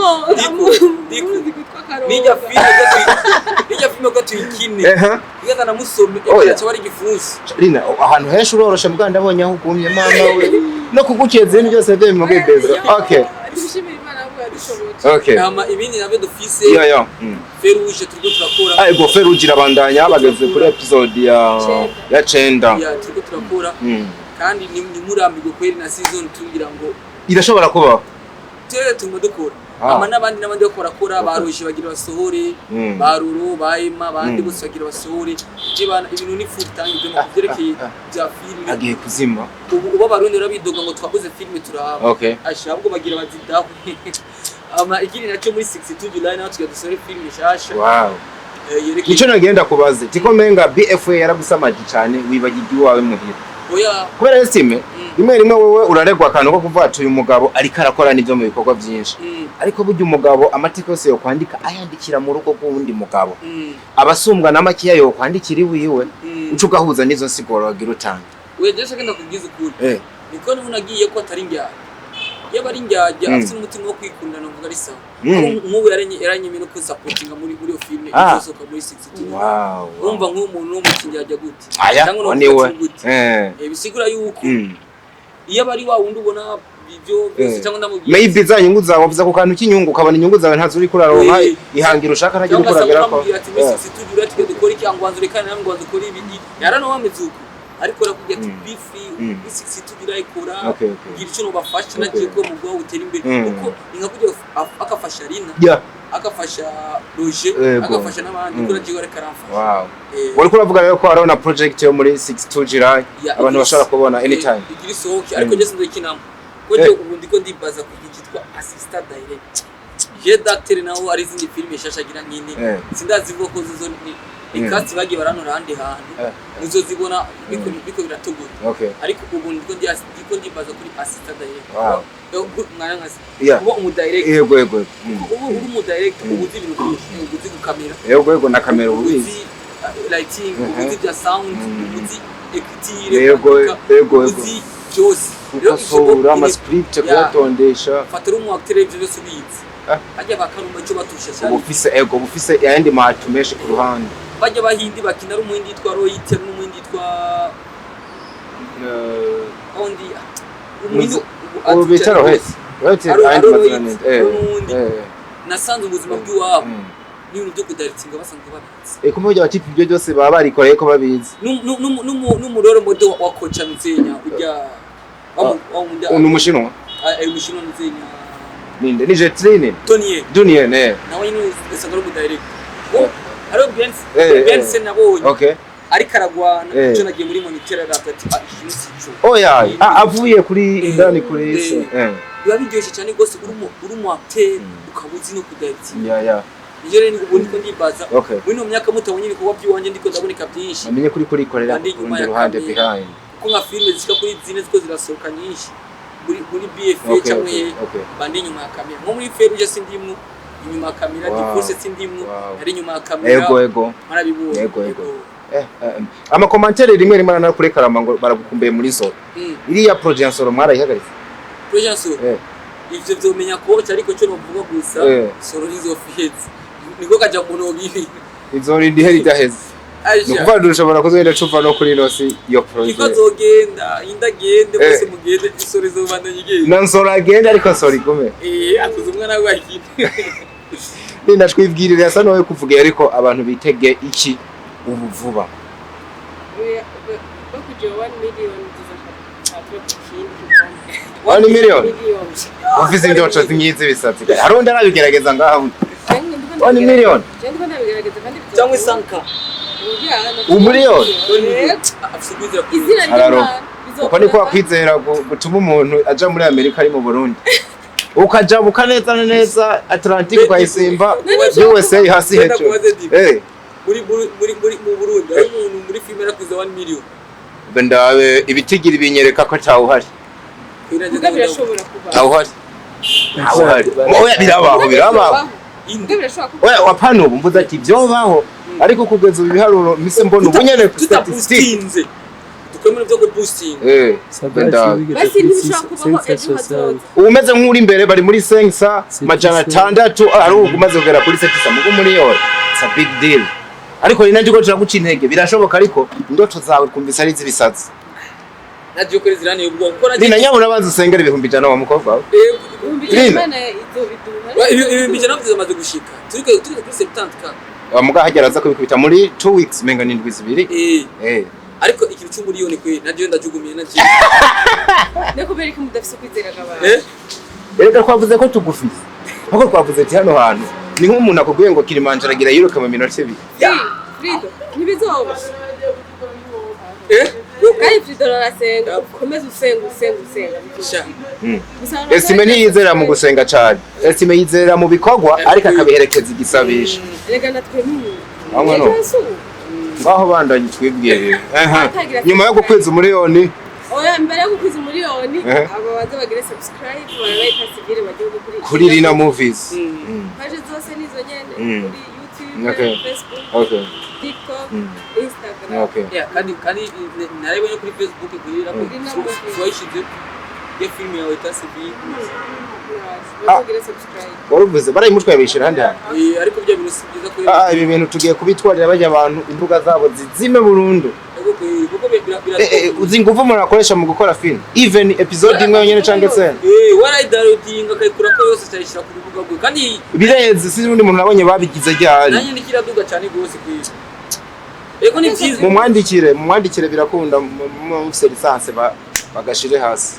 nijya filme ko tuyikine igenda namusome cyo bari gifunsi Rina ahantu henshi uroroshe mbwa ndabonye aho ugumye mama we no kugukeze ibintu byose bye mu bebeza okay okay ama ibindi nabyo dufise Feruje turiko turakora ego Feruje irabandanya bageze kuri episode ya 9 turiko turakora kandi ni murambirwe kweri na season tungira ngo irashobora kuba tere tumudukora ama nabandi bakora barushe bagira basohore baruru bayima bandi bose bagira basohore jibana ibintu ni full time byo muvyerekeye bya filme agiye kuzima ubo barundi rabidoga ngo twakoze filme turaba okay ashabwo bagira bazidaho ama ikiri naco muri 62 July naho tugadusohora filme shasha wow nico nagenda kubaze tiko menga bafashwe yaragusamaje cyane wibagiye wawe muhira oya kubera Estimé rimwe wowe uraregwa akantu ko kuvuga uyu mugabo ariko arakora n'ibyo mu bikorwa byinshi ariko burya umugabo amateka yose yo kwandika ayandikira mu rugo rw'undi mugabo abasumbwa n'amakiya yo kwandikira iwiwe ucu gahuza n'izo nsigoro wagira utanga we jesha kenda kubwiza ukuri niko nunagiye ko atari njya yaba ari njyajya afite umutima wo kwikunda no vuga ari sawa nk'ubu yaranyemera ko supportinga muri iyo filme izosoka muri 62 wow urumva nk'umuntu w'umukinjyajya gute cyangwa niwe bisigura yuko iyo bari wa wundi ubona ibyo byose cyangwa ndamubwiye maybe za nyungu zawe wavuze ko kantu cy'inyungu ukabona inyungu zawe ntazo uri kuraronka ihangira ushaka ntagira ukuragera ko ati tujura dukora iki angwanzo rekana namwe ngwanzo kora ibindi yarano wamezuko ariko rakubye ati bifi 62 birayikora ngira cyo bafasha nagiye ko mu bwo utera imbere kuko ingakugira akafasha Rina akafasha Roger akafasha n'abandi kora giye reka ramfasha wow wari kuravuga rero ko arona project yo muri 62 July abantu bashobora kubona anytime igiri sohoki ariko je sinzo kinamo koje ubu ndiko ndibaza ku gitwa assistant direct je d'acteur nawo ari zindi filme shashagira nyine sindazivuga ko zizo ikati bagiye baranora handi hantu muzo zibona biko biratugura ariko ubu ndiko ndibaza kuri assistant direct mwana ngasi kuba umudirect yego ubu mu direct ubuzi ibintu byose ubuzi gukamera yego na kamera ubuzi lighting ubuzi bya sound ubuzi equity yego byose ukasura ama script kwatondesha fatira umu acteur ibyo byose ubizi ajya bakaruma cyo batusha cyane ubufise yandi matumeshe ku ruhande bajya bahindi bakina rumuhindi yitwa Royiter n'umuhindi yitwa ondi umuhindi ubitaro hese nasanze ubuzima bw'iwabo n'ibintu byo kudaritsinga basanzwe babizi kumujya batipi ibyo byose baba barikoreye ko babizi n'umuroro mode wa kocha nzenya ujya umushinwa umushinwa nzenya ninde ni Jetrine Dunier nawe ni usanga mu direct aro Benson nabonye ariko aragwana cyo nagiye muri monitor rapati oya avuye kuri indani kuri se biba biryoshye cyane gose uri mu acteur ukabuzi no kudirect Iyo rero ubu niko ndibaza muri no myaka mutabonye ni kuba by'iwanje ndiko ndaboneka byinshi amenye kuri korera ku ruhande behind ko nka filme zika kuri zine ziko zirasohoka nyinshi muri BFA cyangwa bandi nyuma ya kamera nko muri Feruje sindimwe inyuma ya kamera dipose sindimwe ari nyuma ya kamera marabibonye ama commentaire rimwe rimwe na kuri karama ngo baragukumbuye muri zo iriya project solo mwarayihagaritse project solo ivyo vyomenya ko ariko cyo novuga gusa solo nizo fihetse niko kaja muno bibi izo rindi heri daheze nukuva dushobora kuzenda cuva no kuri nosi yo project ikazogenda indagende bose mugende isore zo bandanye igende nansora agenda ariko sori gume akuze umwana w'akindi Nina twibwirira asa no kuvuga ariko abantu bitege iki ubu vuba. Bakuje 1 million zizafata. 1 million. Ofisi ndio twazinyize bisatsi. Harundi arabigerageza ngaho. 1 million. Cyangwa ndabigerageza kandi cyangwa isanka. Umiliyoni. Izina ry'Imana. Uko niko wakwizera gutuma umuntu aja muri Amerika ari mu Burundi. Ukajabuka neza neza Atlantic kwa Isimba USA hasi hecho. Muri mu Burundi ari umuntu muri filime rakuze 1 million. Bendawe ibitigira binyereka ko tawuhari. Kugira birashobora kuba. Tawuhari. Tawuhari. Oya birabaho. Oya wapano mvuze ati byobaho ariko kugeza ibiharuro mise mbona ubunyene statistics. Tukwemera byo boosting. Basi ntibishaka kubaho ejo hazaza. Umeze nk'uri imbere bari muri sensa majana 6 ari ugumaze kugera kuri 7 mugo muri yo. It's a big deal. Ariko ninanje ko turaguca intege birashoboka ariko indoto zawe kumvisa ari zibisazi. Naje ko zirane ubwo gukora Nina nyabona baza usengera ibihumbi 100 wa mukobwa wawe. Imana izobiduha. Ibihumbi 100 byamaze gushika. Turi kuri 70k. Muga hagera aza kubikubita muri 2 weeks menga n'indwi zibiri. Ariko ikintu cy'umuriyoni kwe naje ndajugumiye naje. Nakubera ko mudafise kwizera gabana. Erega twavuze ko tugufise. Ahubwo twavuze ati hano hantu ni nk'umuntu akubwiye ngo Kilimanjaro agira yiruka mu minota 2. Frido, ntibizoba. Kandi Frido arasenga, komeza usenga. Sha. Estimé ntiyizera mu gusenga cyane. Estimé yizera mu bikorwa ariko akabiherekeza igisabisha. Erega natwe n'umuntu. Hamwe no. Baho bandanye twibwiye. Nyuma yo gukwiza umuriyoni. Oya mbere yo gukwiza umuriyoni abo baza bagire subscribe barabaye ETAT CIVIL bagiye kuri Rina Movies. Paje zose nizo nyene kuri YouTube, Facebook, TikTok, Instagram. Yeah, kandi narabonye kuri Facebook kuri twabeshwe ya filime ya ETAT CIVIL. Bagire subscribe. Waruvuze barayimutwaye bishira handi hano. Ariko byo bintu sibyiza kuri ibi bintu tugiye kubitwarira bajya abantu imbuga zabo zizime burundu. Uzi nguvu umuntu akoresha mu gukora film even episode imwe yonyene cyangwa se warayidownloading akayikura ko yose cyayishira ku rubuga rwe kandi bireze si undi muntu nabonye babigize ryari nanye nikiraduga cyane gose kwisi ego ni byiza mumwandikire birakunda mu license bagashire hasi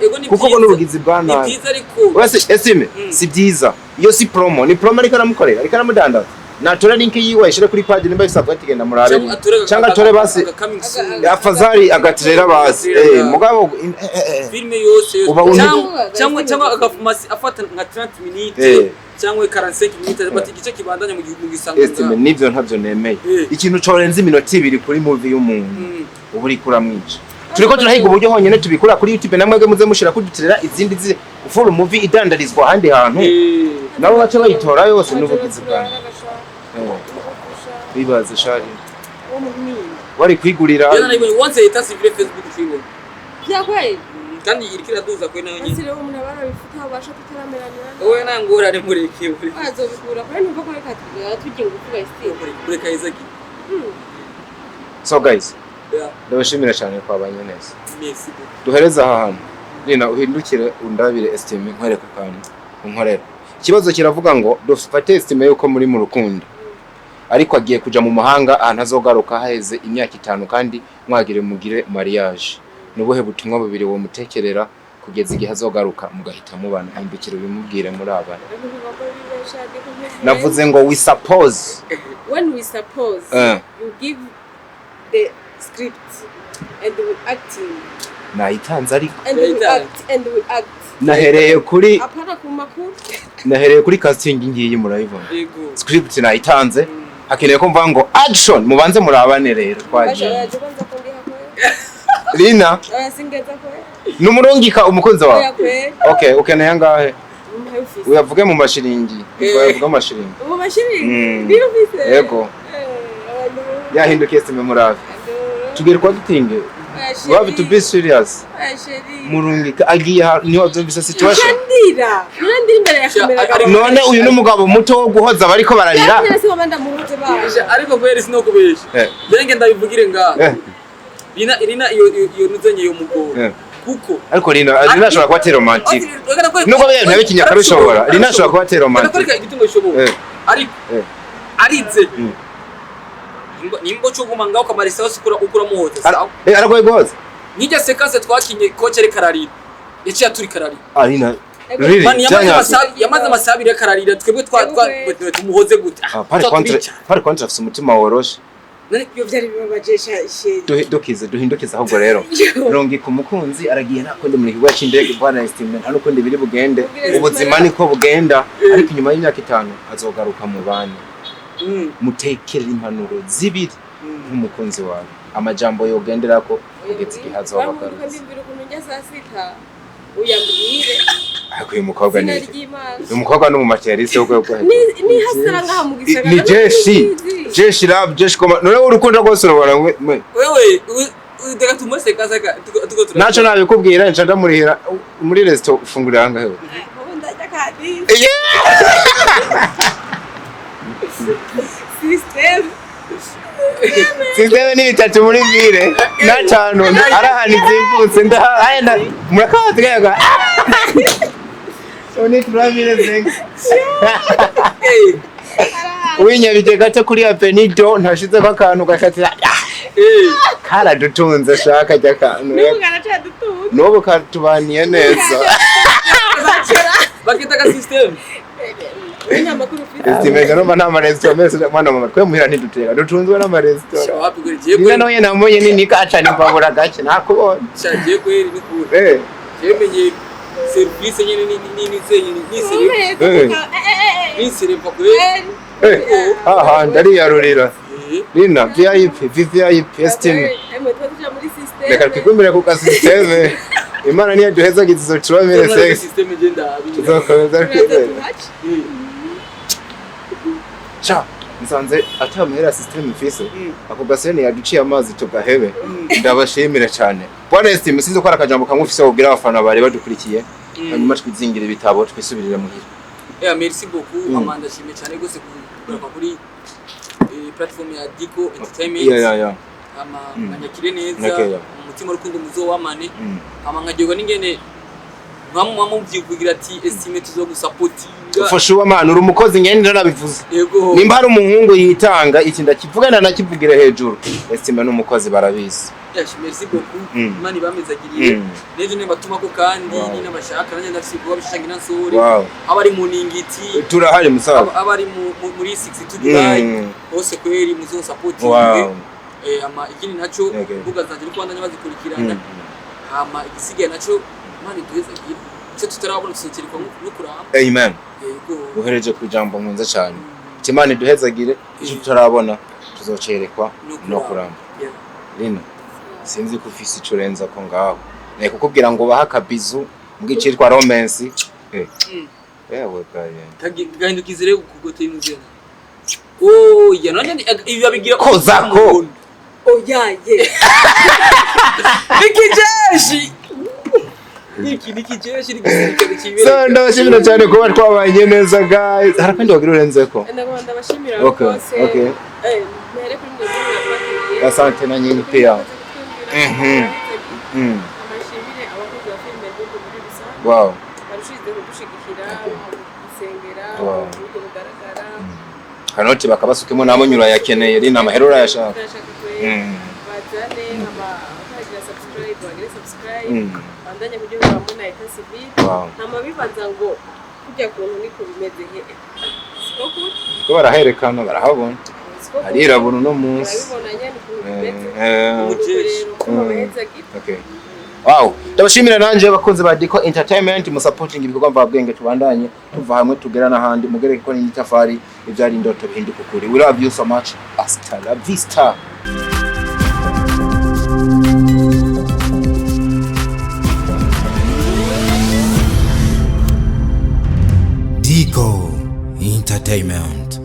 ego ni kuko bono urugizi bwana ni byiza ariko wese Estimé si byiza iyo si promo ni promo ariko aramukorera ariko aramudandaza natora link yiwe ishira kuri page nimba isabwa tigenda murabe cyangga tore basi afazari agatirera basi mugabo filme yose cyangwa agafumasi afata nka 30 minutes cyangwa 45 minutes bati gice kibandanya mu gihugu gisanga Estimé nivyo ntavyo nemeye ikintu corenze iminota 2 kuri movie y'umuntu uburi kuramwica turiko turahiga uburyo honyene tubikura kuri YouTube namwege muze mushira kudutirera izindi full movie idandarizwa handi hantu nabo bace bayitora yose n'ubugizi bwa bibaze shari wari kwigurira yana nibonye once ETAT CIVIL Facebook fibo byakwaye kandi irikira duza kwe nayo nyine asire umuntu abana bifuta abasha kutaramerana wowe nangora ari mureke buri azobikura kandi numva ko reka tugiye kuvuga isitiri bureka izaki so guys ndabashimira cyane kwabanye neza merci duhereza aha hantu Rina uhindukire undabire Estimé nkwereka kandi unkorera ikibazo kiravuga ngo dufate Estimé yuko muri mu rukundo ariko agiye kuja mu mahanga ahantu azogaruka haheze imyaka 5 kandi mwagire mugire mariage nubuhe butumwa bubiri wo mutekerera kugeza igihe azogaruka mugahita mubana ambikira bimubwire muri abana navuze ngo we suppose when we suppose you give the script and we acting nayitanze ariko and we act nahereye kuri apana ku makuru nahereye kuri casting ngiyi murayibona script nayitanze hakeneye ko mvuga ngo action mubanze murabane rero twaje Rina numurongika umukunzi wawe okay ukeneye ngahe uyavuge mu mashiringi uyavuga amashiringi mu mashiringi birufise yego yahindukiye Estimé murabe tugere kwa dutinge you have to be serious murungika agiye niho byumvise situation ndira imbere ya kamera none uyu numugabo muto wo guhoza bariko bararira ariko kweri sinokubesha benge ndabivugire nga Rina iyo nuzenye yo mugo kuko ariko Rina ashobora kuba romantic nuko bya ntabe kinyakaro shobora Rina ashobora kuba romantic ariko igitungo shobora ariko arize nimbo cyo guma ngaho kamarisa hose ukura muhoza sawa aragoye gose nijya sekanse twakinye coach ari kararira yaciye aturi kararira arina really yamaze amasabire kararira twebwe tumuhoze gute pare kontra afite umutima woroshe none iyo byari bibabajesha duhindukiza ahubwo rero rongi ku mukunzi aragiye nakonde muri higwa cy'indege bwana Estimé nta nuko biri bugende ubuzima niko bugenda ariko inyuma y'imyaka 5 azogaruka mu bana mutekera impanuro zibiri nk'umukunzi wawe amajambo yogendera ko ugeze igihazo wabagaruka uyambwire ariko uyu mukobwa ni umukobwa no mu materialiste wo kwego ni hasara ngaha mu gisagara ni jeshi love jeshi koma none urukunda rwose urabona wewe udega tumose kasaka tuko naco nabikubwira nca ndamurihira muri resto ufungurira hanga hewe ndajya kandi Sisteme ni bitatu muri vile na tano arahani zimvutse ndaenda murakawa tugega so ni tramire zenga winyabije gato kuri apenido ntashize bakantu gakatira kara dutunze shaka cy'akantu n'ubu katubaniye neza bakita ka system Estimé gano nta maresto mese mwana mama twe muhira ntidutera dutunzwe n'amaresto shawapi guri giye kwe nawe namonye nini kaca ni pabura gace nakubona shagiye kweri ni kure yemenye service nyene ni sere aha ndari yarurira Lina VIP Estimé reka twikumbire ku ka systeme Imana niyo duheza gizo turamire sex system genda tuzokomeza kwizera cha nsanze atamera system ifise ako gasene yaduciye amazi tugahebe ndabashimira cyane bwana Estimé sinzi ko arakajambo kamufise ubwira abafana bari badukurikiye hanyuma twizingira ibitabo twisubirira muhira merci beaucoup Amanda shime cyane gose kuva kuri platform ya Diko Entertainment amanyakire neza umutima rukundo muzo wamane amangajyego ningene nkamwe mubyivugira ati Estimé tuzogusapotinga ufashe uwamana uri umukozi ngende narabivuze nimba hari umuhungu yitanga iki ndakivugana nakivugire hejuru Estimé n'umukozi barabizi merci beaucoup mani bamezagiriye neje ne batuma ko kandi ni nabashaka nanye ndafisigo babishangira nsuri abari mu ningiti turahari musaza abari muri 6 Dubai bose kweri muzo supporting ama ikini nacho mbuga zanje kwandanya bazikurikirana ama igisigaye nacho mani duheza gira cyo tutarabona tusokeri kwa nukuramba amen uhereje ku jambo nkunza cyane kimane duhezagire cyo tutarabona tuzocerekwa no kuramba Lina sinzi ko ufise icurenza ko ngaho ne kukubwira ngo baha kabizu mbwicirwa romance yewe kaye gahindukizire kugote imuzena ya none ibi abigira kozako oyaye ikijeshi nikijeshi n'igisirikare kibera so ndabashimira cyane kuba twabanye neza guys harapende wagira urenzeko ndabashimira rwose mere kuri ndabashimira asante na nyinyi pia amashimire abakozi ba filime y'uko muri rusange barushize kudushigikira gusengera uko bugaragara kanoti bakabasukemo namunyura yakeneye Lina amaherura yashaka bazane abagira subscribe bandanye kugira ngo bamuna ETAT CIVIL ntama bibaza ngo kujya kuntu niko bimeze he ko baraherekana barahabona arirabona no munsi okay wow ndabashimira nanje abakunzi ba Diko Entertainment mu supporting ibikorwa mvabwenge tubandanye tuva hamwe tugera n'ahandi mugereke ko ni itafari ibyari indoto bihinduka kuri we love you so much hasta la vista Diko Entertainment.